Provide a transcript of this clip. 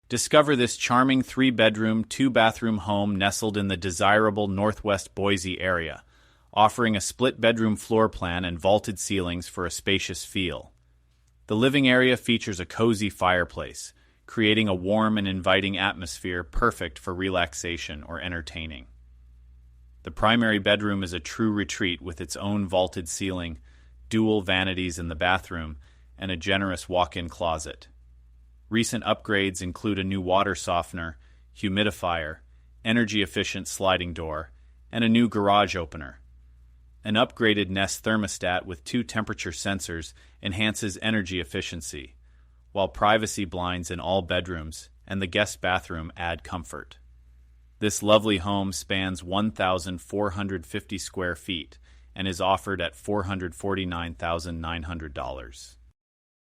Discover this charming 3-bedroom, 2-bathroom home nestled in the desirable Northwest Boise area, offering a split-bedroom floor plan and vaulted ceilings for a spacious feel. The living area features a cozy fireplace, creating a warm and inviting atmosphere perfect for relaxation or entertaining. The primary bedroom is a true retreat with its own vaulted ceiling, dual vanities in the bathroom, and a generous walk-in closet. Recent upgrades include a new water softener, humidifier, energy-efficient sliding door, and a new garage opener. An upgraded Nest thermostat with 2 temperature sensors enhances energy efficiency, while privacy blinds in all bedrooms and the guest bathroom add comfort. This lovely home spans 1,450 square feet and is offered at $449,900.